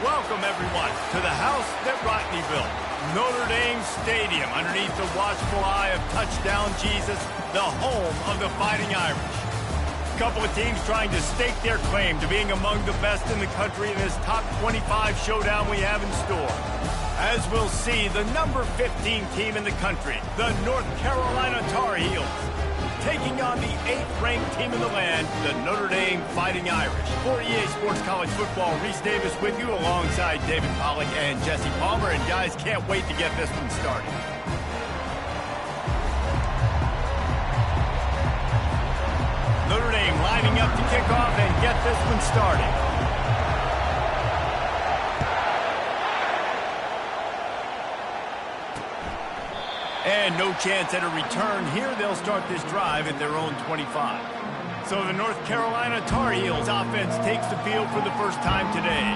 Welcome, everyone, to the house that Rodney built, Notre Dame Stadium, underneath the watchful eye of Touchdown Jesus, the home of the Fighting Irish. A couple of teams trying to stake their claim to being among the best in the country in this top 25 showdown we have in store. As we'll see, the number 15 team in the country, the North Carolina Tar Heels, taking on the 8th-ranked team in the land, the Notre Dame Fighting Irish. For EA Sports College Football, Reese Davis with you alongside David Pollack and Jesse Palmer. And guys, can't wait to get this one started. Notre Dame lining up to kick off and get this one started. And no chance at a return here. They'll start this drive at their own 25. So the North Carolina Tar Heels offense takes the field for the first time today.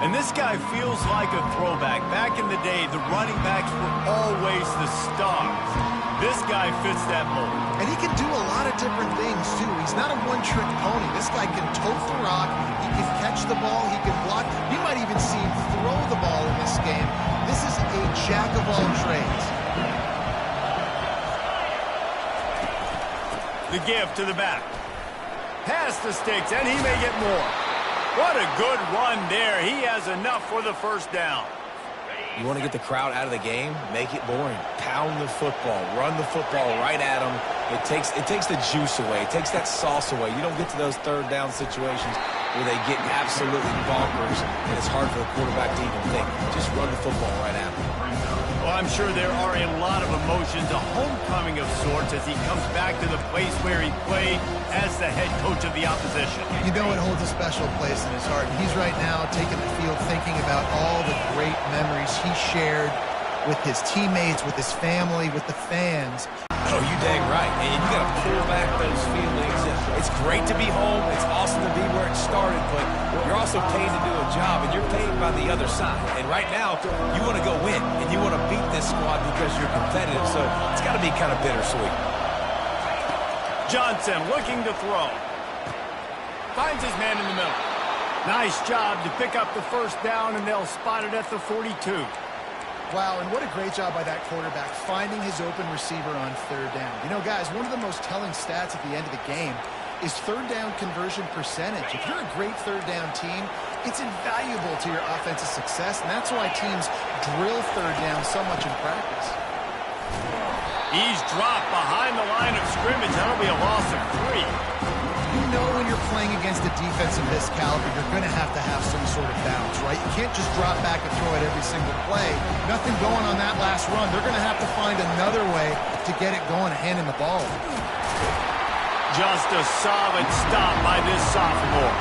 And this guy feels like a throwback. Back in the day, the running backs were always the stars. This guy fits that mold. And he can do a lot of different things, too. He's not a one-trick pony. This guy can tote the rock. He can catch the ball. He can block. You might even see him throw the ball in this game. This is a jack of all trades. The give to the back. Past the sticks, and he may get more. What a good run there. He has enough for the first down. You want to get the crowd out of the game? Make it boring. Pound the football. Run the football right at them. It takes the juice away. It takes that sauce away. You don't get to those third down situations where they get absolutely bonkers, and it's hard for the quarterback to even think. Just run the football right at them. Well, I'm sure there are a lot of emotions, a homecoming of sorts as he comes back to the place where he played as the head coach of the opposition. You know it holds a special place in his heart. And he's right now taking the field thinking about all the great memories he shared with his teammates, with his family, with the fans. Oh, you dang right. And you got to pull back those feelings. It's great to be home. It's awesome to be where it started, but you're also paid to do a job, and you're paid by the other side. And right now, you want to go win, and you want to beat this squad because you're competitive, so it's got to be kind of bittersweet. Johnson looking to throw. Finds his man in the middle. Nice job to pick up the first down, and they'll spot it at the 42. Wow, and what a great job by that quarterback, finding his open receiver on third down. You know, guys, one of the most telling stats at the end of the game is third down conversion percentage. If you're a great third down team, it's invaluable to your offensive success, and that's why teams drill third down so much in practice. He's dropped behind the line of scrimmage. That'll be a loss of 3. You know when you're playing against a defense of this caliber, you're going to have some sort of bounce, right? You can't just drop back and throw it every single play. Nothing going on that last run. They're going to have to find another way to get it going, handing the ball. Just a solid stop by this sophomore.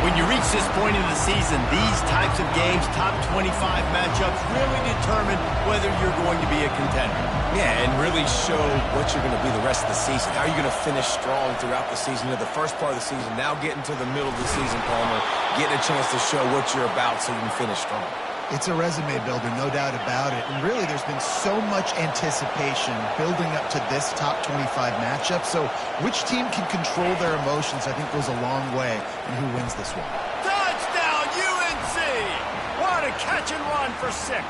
When you reach this point in the season, these types of games, top 25 matchups, really determine whether you're going to be a contender. Yeah, and really show what you're going to be the rest of the season. How are you going to finish strong throughout the season? The first part of the season, now getting to the middle of the season, Palmer, getting a chance to show what you're about so you can finish strong. It's a resume builder, no doubt about it. And really, there's been so much anticipation building up to this top 25 matchup. So which team can control their emotions, I think, goes a long way in who wins this one. Touchdown, UNC! What a catch and run for 6.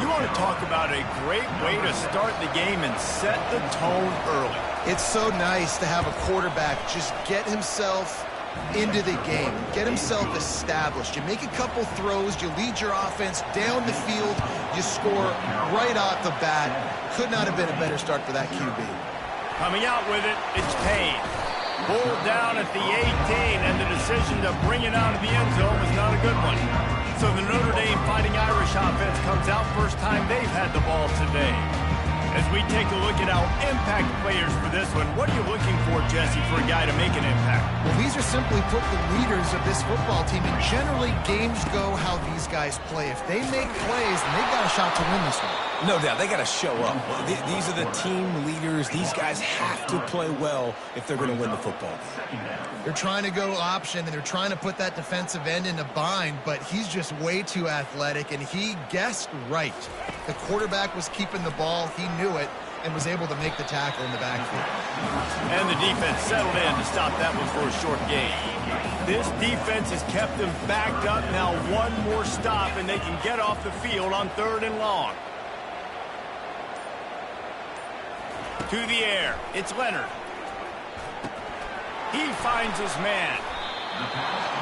You want to talk about a great way to start the game and set the tone early. It's so nice to have a quarterback just get himself into the game, get himself established. You make a couple throws, you lead your offense down the field, you score right off the bat. Could not have been a better start for that QB. Coming out with it, it's Payne. Pulled down at the 18, and the decision to bring it out of the end zone was not a good one. So the Notre Dame Fighting Irish offense comes out first time they've had the ball today. As we take a look at our impact players for this one, what are you looking for, Jesse, for a guy to make an impact? Well, these are simply put the leaders of this football team, and generally games go how these guys play. If they make plays, then they've got a shot to win this one. No doubt. They got to show up. These are the team leaders. These guys have to play well if they're going to win the football game. They're trying to go option, and they're trying to put that defensive end in a bind, but he's just way too athletic, and he guessed right. The quarterback was keeping the ball. He knew it and was able to make the tackle in the backfield. And the defense settled in to stop that one for a short gain. This defense has kept them backed up. Now one more stop, and they can get off the field on 3rd and long. To the air. It's Leonard. He finds his man.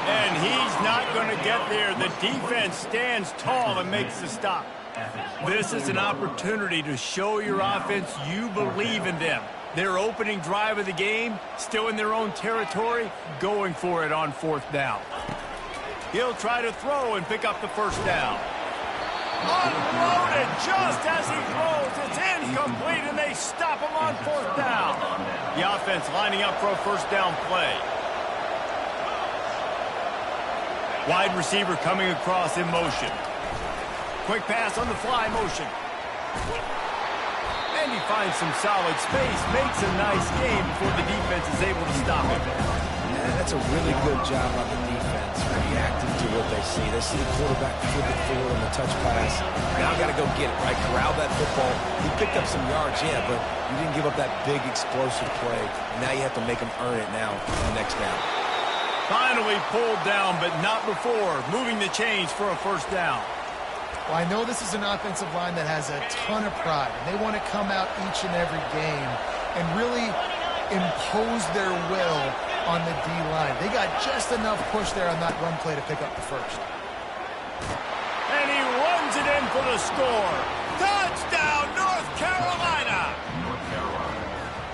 And he's not going to get there. The defense stands tall and makes the stop. This is an opportunity to show your offense you believe in them. Their opening drive of the game, still in their own territory, going for it on 4th down. He'll try to throw and pick up the first down. Unloaded just as he throws. It's incomplete, and they stop him on fourth down. The offense lining up for a first down play. Wide receiver coming across in motion. Quick pass on the fly motion. And he finds some solid space, makes a nice game before the defense is able to stop him. Yeah, that's a really good job on the defense, reacting to what they see. They see the quarterback flip it forward on the touch pass. Now got to go get it, right? Corral that football. He picked up some yards, yeah, but you didn't give up that big explosive play. Now you have to make him earn it now on the next down. Finally pulled down, but not before moving the chains for a first down. Well, I know this is an offensive line that has a ton of pride, and they want to come out each and every game and really impose their will on the D-line. They got just enough push there on that run play to pick up the first. And he runs it in for the score. Touchdown, North Carolina!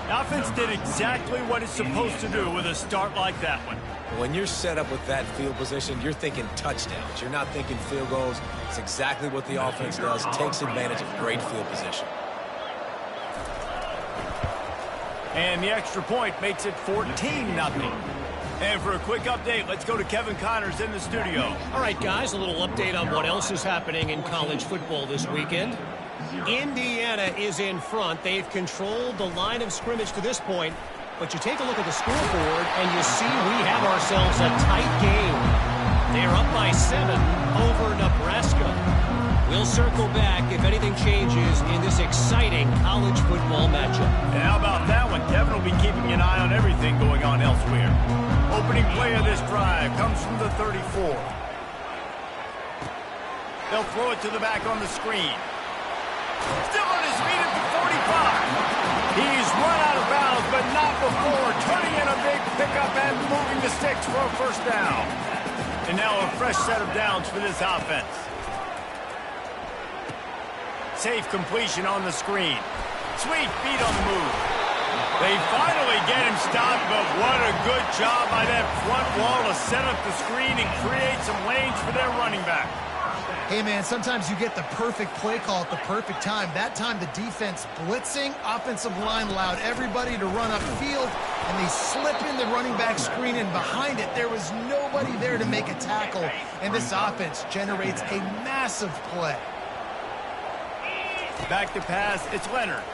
The offense did exactly what it's supposed to do with a start like that one. When you're set up with that field position, you're thinking touchdowns. You're not thinking field goals. It's exactly what the offense does. Takes advantage of great field position. And the extra point makes it 14-0. And for a quick update, let's go to Kevin Connors in the studio. All right, guys, a little update on what else is happening in college football this weekend. Indiana is in front. They've controlled the line of scrimmage to this point. But you take a look at the scoreboard, and you see we have ourselves a tight game. They're up by 7 over Nebraska. We'll circle back if anything changes in this exciting college football matchup. And how about that one? Kevin will be keeping an eye on everything going on elsewhere. Opening play of this drive comes from the 34. They'll throw it to the back on the screen. Still on his feet at the 45. He's run out of bounds, but not before turning in a big pickup and moving the sticks for a first down. And now a fresh set of downs for this offense. Safe completion on the screen. Sweet feet on the move. They finally get him stopped, but what a good job by that front wall to set up the screen and create some lanes for their running back. Hey, man, sometimes you get the perfect play call at the perfect time. That time, the defense blitzing, offensive line allowed everybody to run upfield, and they slip in the running back screen, and behind it, there was nobody there to make a tackle, and this offense generates a massive play. Back to pass, it's Leonard.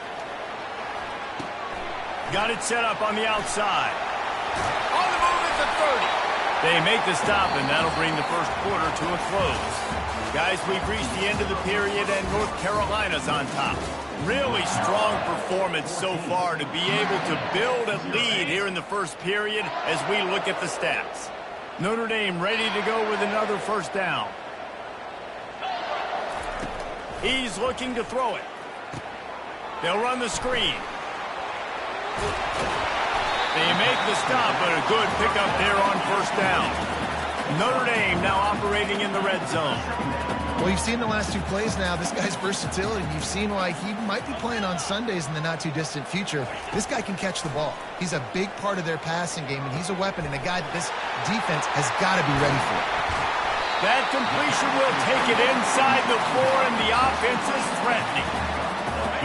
Got it set up on the outside. On the move at the 30. They make the stop, and that'll bring the first quarter to a close. Guys, we've reached the end of the period, and North Carolina's on top. Really strong performance so far to be able to build a lead here in the first period as we look at the stats. Notre Dame ready to go with another first down. He's looking to throw it. They'll run the screen. They make the stop, but a good pickup there on first down. Notre Dame now operating in the red zone. Well, you've seen the last 2 plays now. This guy's versatility. You've seen why he might be playing on Sundays in the not-too-distant future. This guy can catch the ball. He's a big part of their passing game, and he's a weapon and a guy that this defense has got to be ready for. That completion will take it inside the 4, and the offense is threatening.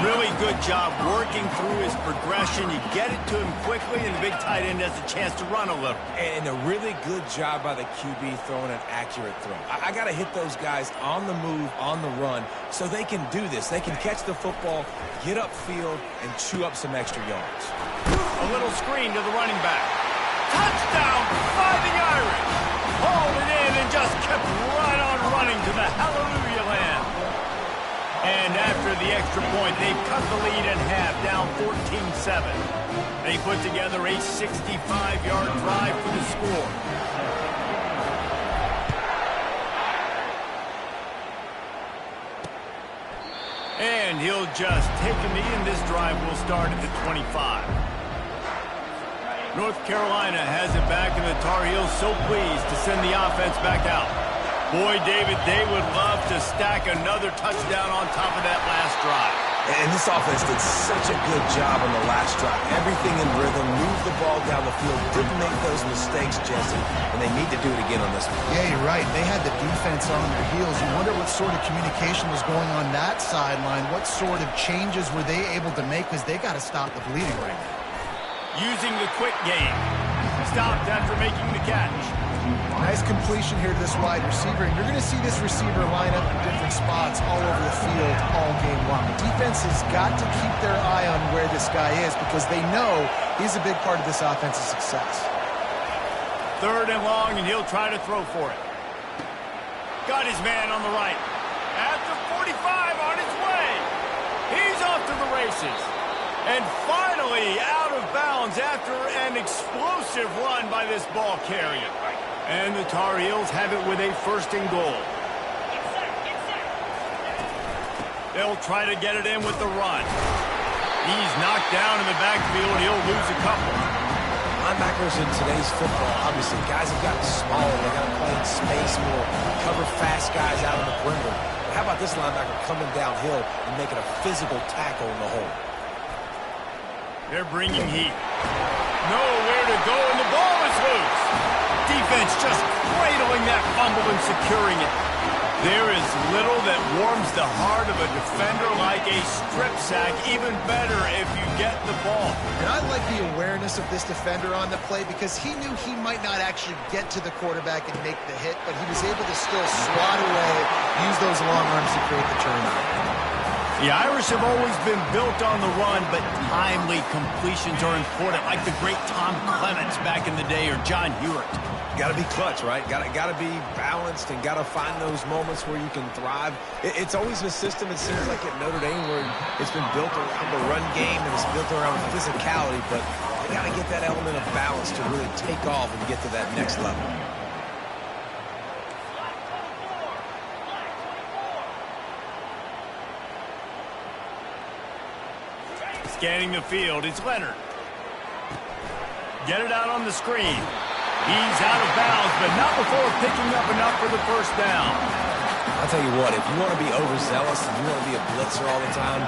Really good job working through his progression. You get it to him quickly, and the big tight end has a chance to run a little. And a really good job by the QB throwing an accurate throw. I got to hit those guys on the move, on the run, so they can do this. They can catch the football, get upfield, and chew up some extra yards. A little screen to the running back. Touchdown, Fighting Irish! Hauled it in and just kept right on running to the hallelujah land. And after the extra point, they've cut the lead in half, down 14-7. They put together a 65-yard drive for the score. And he'll just take a knee, and this drive will start at the 25. North Carolina has it back, and the Tar Heels so pleased to send the offense back out. Boy, David, they would love to stack another touchdown on top of that last drive. And this offense did such a good job on the last drive. Everything in rhythm, moved the ball down the field, didn't make those mistakes, Jesse, and they need to do it again on this one. Yeah, you're right. They had the defense on their heels. You wonder what sort of communication was going on that sideline. What sort of changes were they able to make, because they got to stop the bleeding right now. Using the quick game. Stopped after making the catch. Nice completion here to this wide receiver, and you're going to see this receiver line up in different spots all over the field all game long. The defense has got to keep their eye on where this guy is, because they know he's a big part of this offense's success. 3rd and long, and he'll try to throw for it. Got his man on the right. At the 45, on his way. He's off to the races. And finally out of bounds after an explosive run by this ball carrier. And the Tar Heels have it with a 1st and goal. They'll try to get it in with the run. He's knocked down in the backfield. He'll lose a couple. Linebackers in today's football, obviously, guys have gotten smaller. They got to play in space more, cover fast guys out on the perimeter. But how about this linebacker coming downhill and making a physical tackle in the hole? They're bringing heat. Nowhere to go, and the ball is loose. Defense just cradling that fumble and securing it. There is little that warms the heart of a defender like a strip sack. Even better if you get the ball. And I like the awareness of this defender on the play, because he knew he might not actually get to the quarterback and make the hit, but he was able to still swat away, use those long arms to create the turnover. The Irish have always been built on the run, but timely completions are important, like the great Tom Clements back in the day, or John Hewitt. Got to be clutch, right? Got to be balanced, and got to find those moments where you can thrive. It's always a system, it seems like, at Notre Dame, where it's been built around the run game and it's built around physicality, but you got to get that element of balance to really take off and get to that next level. Scanning the field, it's Leonard. Get it out on the screen. He's out of bounds, but not before picking up enough for the 1st down. I'll tell you what, if you want to be overzealous and you want to be a blitzer all the time,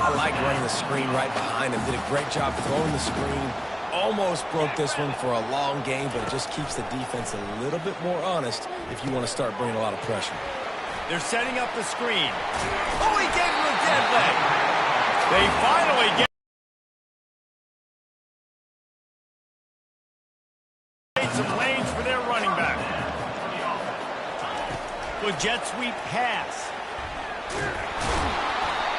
I like running the screen right behind him. Did a great job throwing the screen. Almost broke this one for a long game, but it just keeps the defense a little bit more honest if you want to start bringing a lot of pressure. They're setting up the screen. Oh, he gave him a dead leg. They finally get some lanes for their running back. With jet sweep pass.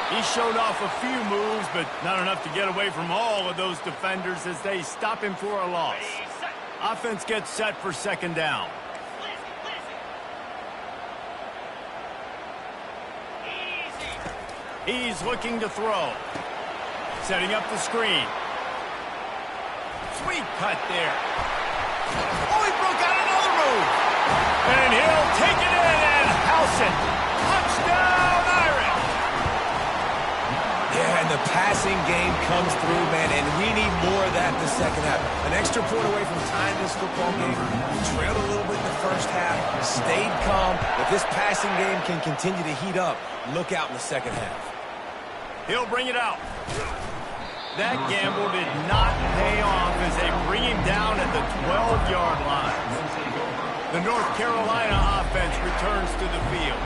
He showed off a few moves, but not enough to get away from all of those defenders as they stop him for a loss. Offense gets set for 2nd down. He's looking to throw. Setting up the screen. Sweet cut there. Oh, he broke out another move. And he'll take it in and house it. Touchdown, Irish. Yeah, and the passing game comes through, man, and we need more of that in the 2nd half. An extra point away from tying this football game. Trailed a little bit in the 1st half, stayed calm. If this passing game can continue to heat up, look out in the 2nd half. He'll bring it out. That gamble did not pay off as they bring him down at the 12-yard line. The North Carolina offense returns to the field.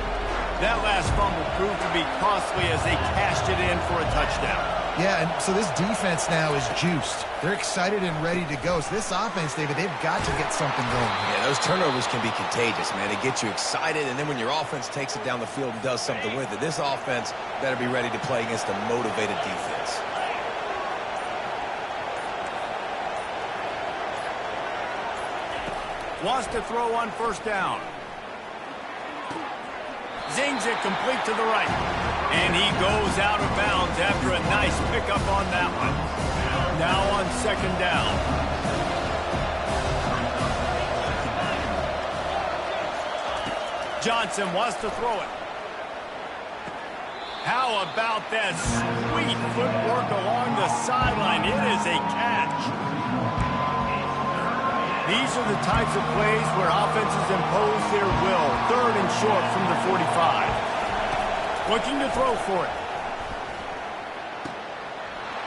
That last fumble proved to be costly as they cashed it in for a touchdown. Yeah, and so this defense now is juiced. They're excited and ready to go. So this offense, David, they've got to get something going. Yeah, those turnovers can be contagious, man. They get you excited, and then when your offense takes it down the field and does something with it, this offense better be ready to play against a motivated defense. Wants to throw on 1st down. Zings it complete to the right. And he goes out of bounds after a nice pickup on that one. Now on 2nd down. Johnson wants to throw it. How about that sweet footwork along the sideline? It is a catch. These are the types of plays where offenses impose their will. 3rd and short from the 45. Looking to throw for it.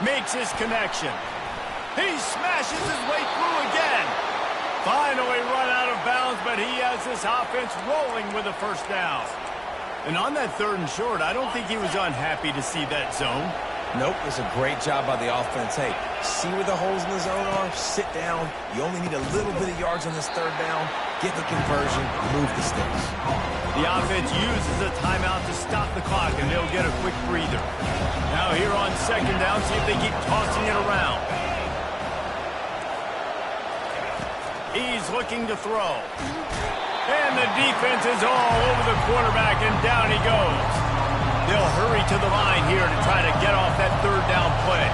Makes his connection. He smashes his way through again. Finally run out of bounds, but he has this offense rolling with a first down. And on that 3rd and short, I don't think he was unhappy to see that zone. Nope, it was a great job by the offense. Hey, see where the holes in the zone are? Sit down. You only need a little bit of yards on this 3rd down. Get the conversion, move the sticks. The offense uses a timeout to stop the clock, and they'll get a quick breather. Now here on 2nd down, see if they keep tossing it around. He's looking to throw. And the defense is all over the quarterback, and down he goes. They'll hurry to the line here to try to get off that 3rd down play.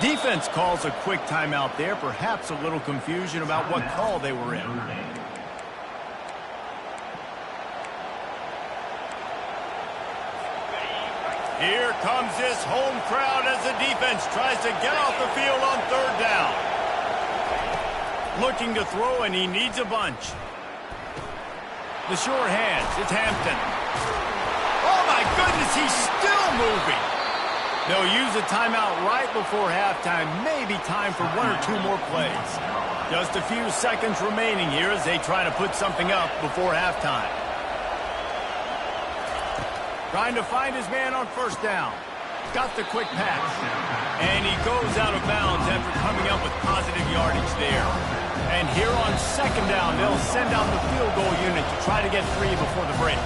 Defense calls a quick timeout there, perhaps a little confusion about what call they were in. Here comes this home crowd as the defense tries to get off the field on 3rd down. Looking to throw, and he needs a bunch. The short hands, it's Hampton. Oh my goodness, he's still moving. They'll use a timeout right before halftime, maybe time for 1 or 2 more plays. Just a few seconds remaining here as they try to put something up before halftime. Trying to find his man on 1st down. Got the quick pass. And he goes out of bounds after coming up with positive yardage there. And here on 2nd down, they'll send out the field goal unit to try to get 3 before the break.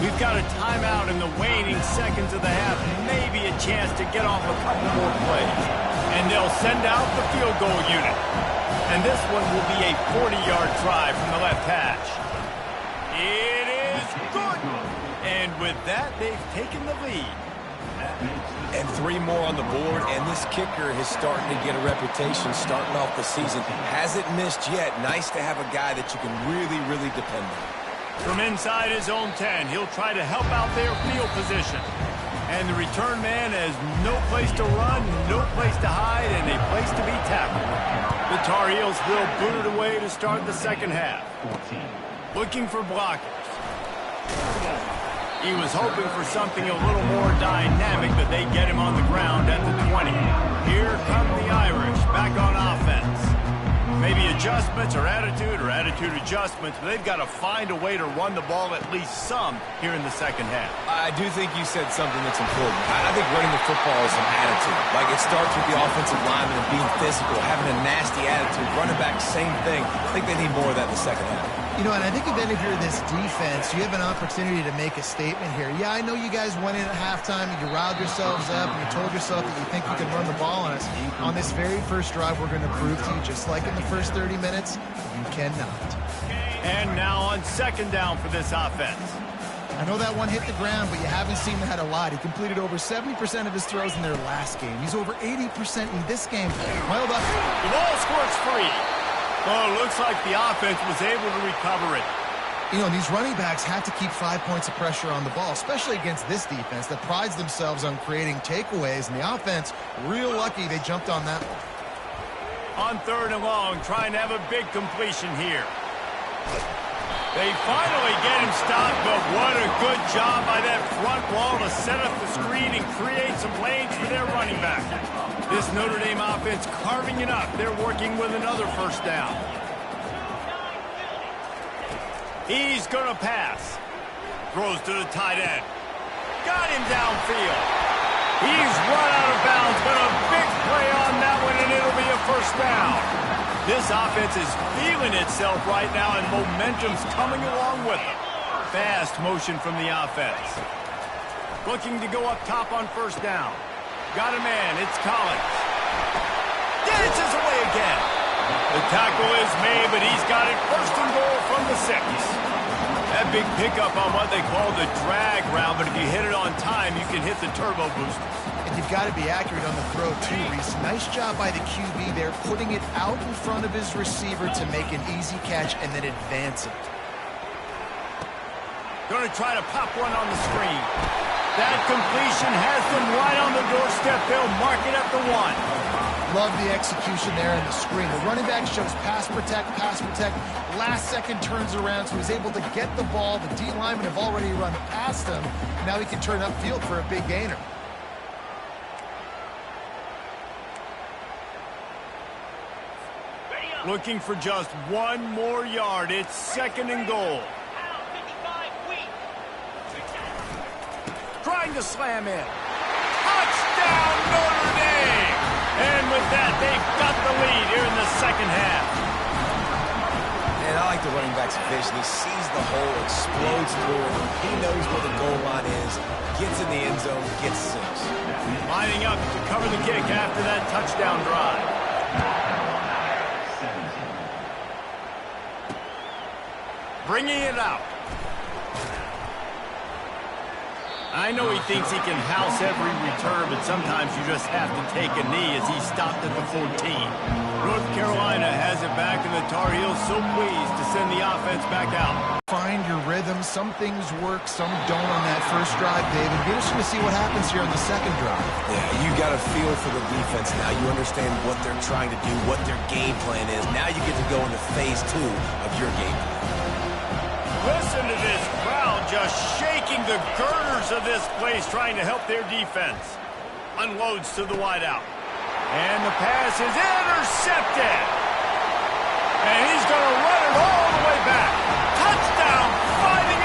We've got a timeout in the waning seconds of the half, maybe a chance to get off a couple more plays. And they'll send out the field goal unit. And this one will be a 40-yard try from the left hash. It is good. And with that, they've taken the lead. And 3 more on the board, and this kicker is starting to get a reputation starting off the season. Hasn't missed yet. Nice to have a guy that you can really, really depend on. From inside his own 10, he'll try to help out their field position. And the return man has no place to run, no place to hide, and a place to be tackled. The Tar Heels will boot it away to start the 2nd half. Looking for blockers. He was hoping for something a little more dynamic, but they get him on the ground at the 20. Here come the Irish back on offense. Maybe adjustments or attitude adjustments, but they've got to find a way to run the ball at least some here in the 2nd half. I do think you said something that's important. I think running the football is an attitude. Like, it starts with the offensive lineman and being physical, having a nasty attitude. Running back, same thing. I think they need more of that in the 2nd half. You know, and I think then if you're this defense, you have an opportunity to make a statement here. Yeah, I know you guys went in at halftime and you riled yourselves up and you told yourself that you think you can run the ball on us. On this very first drive, we're going to prove to you, just like in the first 30 minutes, you cannot. And now on 2nd down for this offense. I know that one hit the ground, but you haven't seen that a lot. He completed over 70% of his throws in their last game. He's over 80% in this game. Well done. The ball squirts free. Oh, it looks like the offense was able to recover it. You know, these running backs have to keep 5 points of pressure on the ball, especially against this defense that prides themselves on creating takeaways. And the offense, real lucky they jumped on that one. On 3rd and long, trying to have a big completion here. They finally get him stopped, but what a good job by that front wall to set up the screen and create some lanes for their running back. This Notre Dame offense carving it up. They're working with another 1st down. He's going to pass. Throws to the tight end. Got him downfield. He's run out of bounds, but a big play on that one, and it'll be a 1st down. This offense is feeling itself right now, and momentum's coming along with it. Fast motion from the offense. Looking to go up top on 1st down. Got a man, it's Collins. Dances away again. The tackle is made, but he's got it 1st and goal from the 6. That big pickup on what they call the drag route, but if you hit it on time, you can hit the turbo boosters. And you've got to be accurate on the throw, too, Reese. Nice job by the QB there, putting it out in front of his receiver to make an easy catch and then advance it. Going to try to pop one on the screen. That completion has them right on the doorstep. They'll mark it at the 1. Love the execution there in the screen. The running back shows pass protect. Last second turns around, so he's able to get the ball. The D linemen have already run past him. Now he can turn upfield for a big gainer. Looking for just 1 more yard. It's 2nd and goal. Trying to slam in. Touchdown, Notre Dame! And with that, they've got the lead here in the second half. And I like the running back's vision. He sees the hole, explodes through it. He knows where the goal line is, gets in the end zone, gets 6. Lining up to cover the kick after that touchdown drive. Bringing it out. I know he thinks he can house every return, but sometimes you just have to take a knee as he stopped at the 14. North Carolina has it back, and the Tar Heels so pleased to send the offense back out. Find your rhythm. Some things work, some don't on that first drive, David. Be interesting to see what happens here on the second drive. Yeah, you got a feel for the defense now. You understand what they're trying to do, what their game plan is. Now you get to go into phase 2 of your game plan. Listen to this crowd just shaking the girders of this place, trying to help their defense. Unloads to the wideout. And the pass is intercepted.